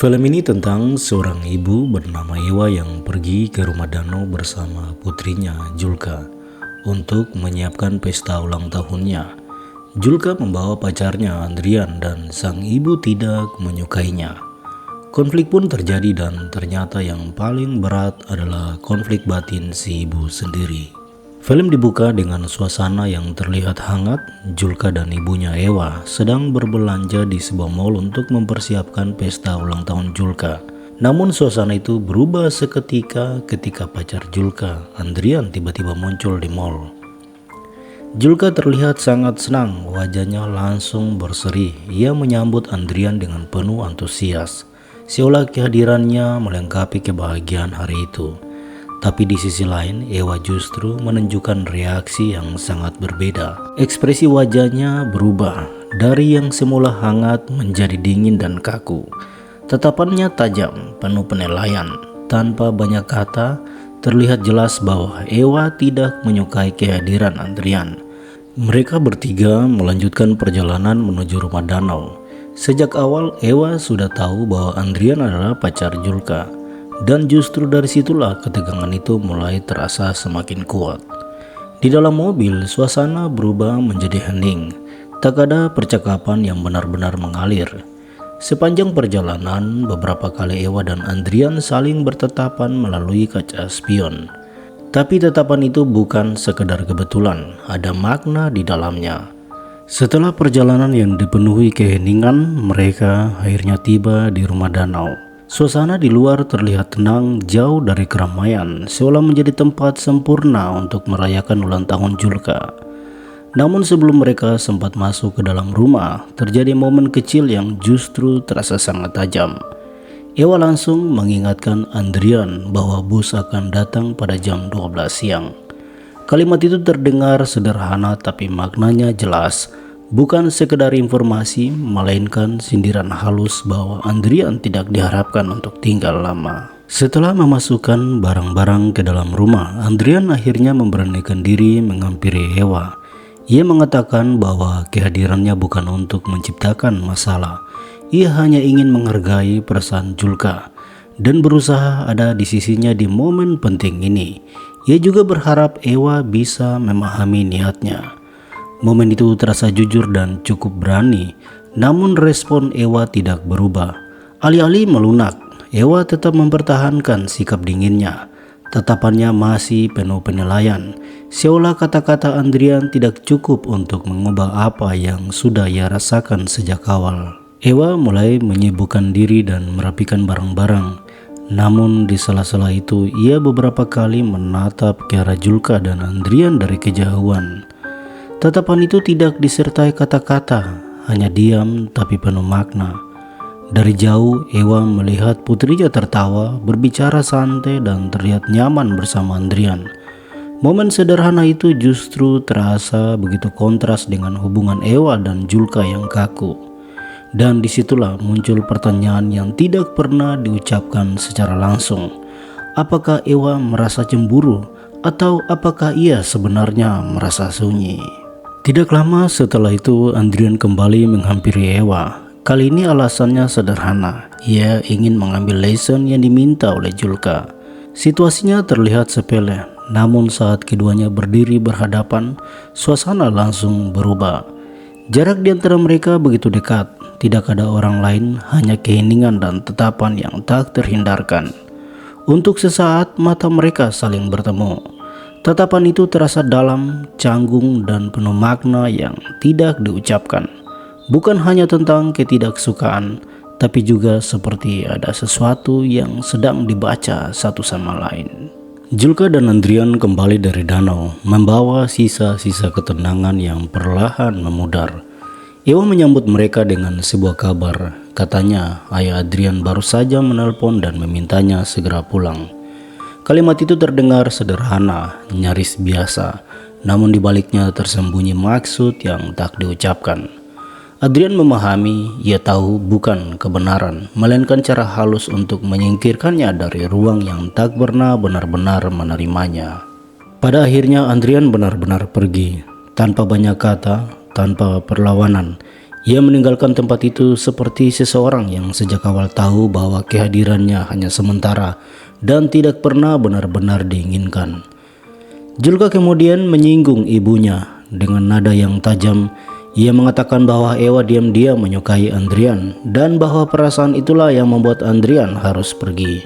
Film ini tentang seorang ibu bernama Ewa yang pergi ke rumah danau bersama putrinya Julka untuk menyiapkan pesta ulang tahunnya. Julka membawa pacarnya Andrian dan sang ibu tidak menyukainya. Konflik pun terjadi dan ternyata yang paling berat adalah konflik batin si ibu sendiri. Film dibuka dengan suasana yang terlihat hangat. Julka dan ibunya Ewa sedang berbelanja di sebuah mall untuk mempersiapkan pesta ulang tahun Julka. Namun suasana itu berubah seketika ketika pacar Julka, Andrian, tiba-tiba muncul di mall. Julka terlihat sangat senang, wajahnya langsung berseri. Ia menyambut Andrian dengan penuh antusias, seolah kehadirannya melengkapi kebahagiaan hari itu. Tapi di sisi lain, Ewa justru menunjukkan reaksi yang sangat berbeda. Ekspresi wajahnya berubah, dari yang semula hangat menjadi dingin dan kaku. Tatapannya tajam, penuh penilaian. Tanpa banyak kata, terlihat jelas bahwa Ewa tidak menyukai kehadiran Andrian. Mereka bertiga melanjutkan perjalanan menuju rumah danau. Sejak awal, Ewa sudah tahu bahwa Andrian adalah pacar Julka. Dan justru dari situlah ketegangan itu mulai terasa semakin kuat. Di dalam mobil, suasana berubah menjadi hening. Tak ada percakapan yang benar-benar mengalir. Sepanjang perjalanan, beberapa kali Ewa dan Andrian saling bertatapan melalui kaca spion. Tapi tatapan itu bukan sekedar kebetulan, ada makna di dalamnya. Setelah perjalanan yang dipenuhi keheningan, mereka akhirnya tiba di rumah danau. Suasana di luar terlihat tenang, jauh dari keramaian, seolah menjadi tempat sempurna untuk merayakan ulang tahun Julka. Namun sebelum mereka sempat masuk ke dalam rumah, terjadi momen kecil yang justru terasa sangat tajam. Ewa langsung mengingatkan Andrian bahwa bus akan datang pada jam 12 siang. Kalimat itu terdengar sederhana tapi maknanya jelas. Bukan sekedar informasi, melainkan sindiran halus bahwa Andrian tidak diharapkan untuk tinggal lama. Setelah memasukkan barang-barang ke dalam rumah, Andrian akhirnya memberanikan diri menghampiri Ewa. Ia mengatakan bahwa kehadirannya bukan untuk menciptakan masalah. Ia hanya ingin menghargai perasaan Julka dan berusaha ada di sisinya di momen penting ini. Ia juga berharap Ewa bisa memahami niatnya. Momen itu terasa jujur dan cukup berani, namun respon Ewa tidak berubah. Alih-alih melunak, Ewa tetap mempertahankan sikap dinginnya. Tatapannya masih penuh penilaian, seolah kata-kata Andrian tidak cukup untuk mengubah apa yang sudah ia rasakan sejak awal. Ewa mulai menyibukkan diri dan merapikan barang-barang. Namun di sela-sela itu, ia beberapa kali menatap ke arah Julka dan Andrian dari kejauhan. Tatapan itu tidak disertai kata-kata, hanya diam tapi penuh makna. Dari jauh, Ewa melihat putrinya tertawa, berbicara santai dan terlihat nyaman bersama Andrian. Momen sederhana itu justru terasa begitu kontras dengan hubungan Ewa dan Julka yang kaku. Dan disitulah muncul pertanyaan yang tidak pernah diucapkan secara langsung. Apakah Ewa merasa cemburu atau apakah ia sebenarnya merasa sunyi? Tidak lama setelah itu, Andrian kembali menghampiri Ewa. Kali ini alasannya sederhana. Ia ingin mengambil lesson yang diminta oleh Julka. Situasinya terlihat sepele, namun saat keduanya berdiri berhadapan, suasana langsung berubah. Jarak di antara mereka begitu dekat. Tidak ada orang lain, hanya keheningan dan tatapan yang tak terhindarkan. Untuk sesaat mata mereka saling bertemu. Tatapan itu terasa dalam, canggung, dan penuh makna yang tidak diucapkan. Bukan hanya tentang ketidaksukaan, tapi juga seperti ada sesuatu yang sedang dibaca satu sama lain. Julka dan Andrian kembali dari danau, membawa sisa-sisa ketenangan yang perlahan memudar. Ewa menyambut mereka dengan sebuah kabar. Katanya, ayah Andrian baru saja menelpon dan memintanya segera pulang. Kalimat itu terdengar sederhana, nyaris biasa, namun di baliknya tersembunyi maksud yang tak diucapkan. Andrian memahami, ia tahu bukan kebenaran, melainkan cara halus untuk menyingkirkannya dari ruang yang tak pernah benar-benar menerimanya. Pada akhirnya Andrian benar-benar pergi, tanpa banyak kata, tanpa perlawanan. Ia meninggalkan tempat itu seperti seseorang yang sejak awal tahu bahwa kehadirannya hanya sementara dan tidak pernah benar-benar diinginkan. Julka kemudian menyinggung ibunya dengan nada yang tajam. Ia mengatakan bahwa Ewa diam-diam menyukai Andrian dan bahwa perasaan itulah yang membuat Andrian harus pergi.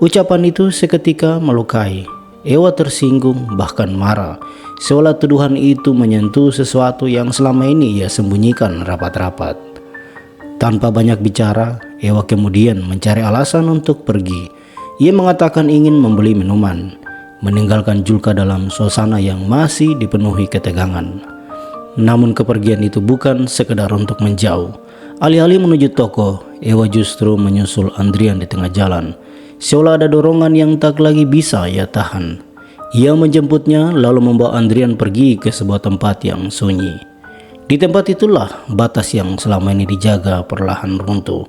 Ucapan itu seketika melukai. Ewa tersinggung bahkan marah, seolah tuduhan itu menyentuh sesuatu yang selama ini ia sembunyikan rapat-rapat. Tanpa banyak bicara, Ewa kemudian mencari alasan untuk pergi. Ia mengatakan ingin membeli minuman, meninggalkan Julka dalam suasana yang masih dipenuhi ketegangan. Namun kepergian itu bukan sekedar untuk menjauh. Alih-alih menuju toko, Ewa justru menyusul Andrian di tengah jalan, seolah ada dorongan yang tak lagi bisa ia tahan. Ia menjemputnya lalu membawa Andrian pergi ke sebuah tempat yang sunyi. Di tempat itulah batas yang selama ini dijaga perlahan runtuh.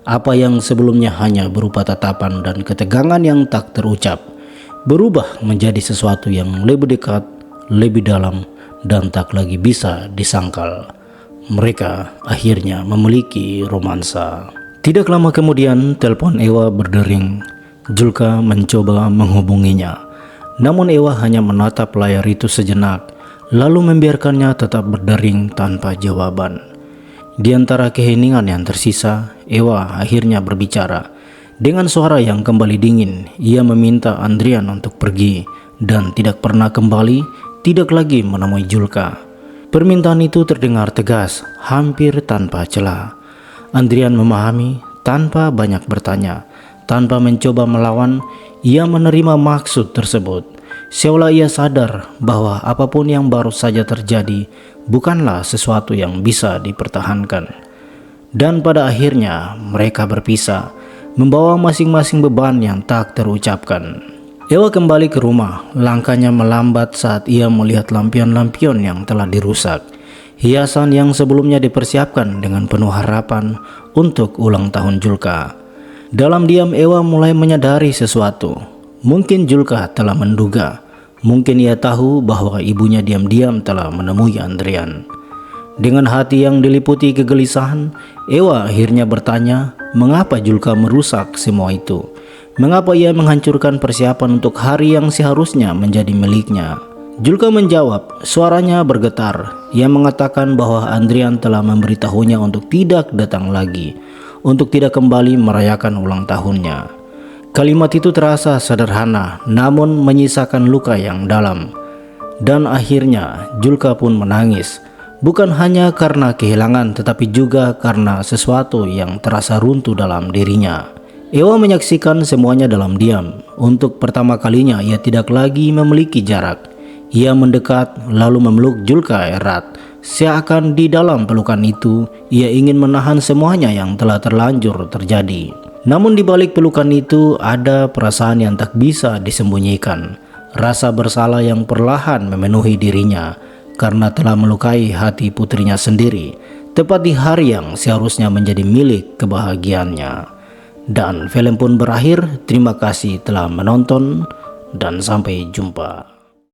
Apa yang sebelumnya hanya berupa tatapan dan ketegangan yang tak terucap, berubah menjadi sesuatu yang lebih dekat, lebih dalam, dan tak lagi bisa disangkal. Mereka akhirnya memiliki romansa. Tidak lama kemudian telepon Ewa berdering. Julka mencoba menghubunginya, namun Ewa hanya menatap layar itu sejenak, lalu membiarkannya tetap berdering tanpa jawaban. Di antara keheningan yang tersisa, Ewa akhirnya berbicara. Dengan suara yang kembali dingin, ia meminta Andrian untuk pergi dan tidak pernah kembali, tidak lagi menemui Julka. Permintaan itu terdengar tegas, hampir tanpa celah. Andrian memahami tanpa banyak bertanya. Tanpa mencoba melawan, ia menerima maksud tersebut. Seolah ia sadar bahwa apapun yang baru saja terjadi bukanlah sesuatu yang bisa dipertahankan. Dan pada akhirnya mereka berpisah, membawa masing-masing beban yang tak terucapkan. Ewa kembali ke rumah, langkahnya melambat saat ia melihat lampion-lampion yang telah dirusak. Hiasan yang sebelumnya dipersiapkan dengan penuh harapan untuk ulang tahun Julka. Dalam diam Ewa mulai menyadari sesuatu. Mungkin Julka telah menduga. Mungkin ia tahu bahwa ibunya diam-diam telah menemui Andrian. Dengan hati yang diliputi kegelisahan, Ewa akhirnya bertanya, mengapa Julka merusak semua itu? Mengapa ia menghancurkan persiapan untuk hari yang seharusnya menjadi miliknya? Julka menjawab, suaranya bergetar. Ia mengatakan bahwa Andrian telah memberitahunya untuk tidak datang lagi, untuk tidak kembali merayakan ulang tahunnya. Kalimat itu terasa sederhana, namun menyisakan luka yang dalam. Dan akhirnya Julka pun menangis, bukan hanya karena kehilangan, tetapi juga karena sesuatu yang terasa runtuh dalam dirinya. Ewa menyaksikan semuanya dalam diam. Untuk pertama kalinya ia tidak lagi memiliki jarak. Ia mendekat lalu memeluk Julka erat. Seakan di dalam pelukan itu, ia ingin menahan semuanya yang telah terlanjur terjadi. Namun di balik pelukan itu ada perasaan yang tak bisa disembunyikan. Rasa bersalah yang perlahan memenuhi dirinya karena telah melukai hati putrinya sendiri, tepat di hari yang seharusnya menjadi milik kebahagiaannya. Dan film pun berakhir. Terima kasih telah menonton dan sampai jumpa.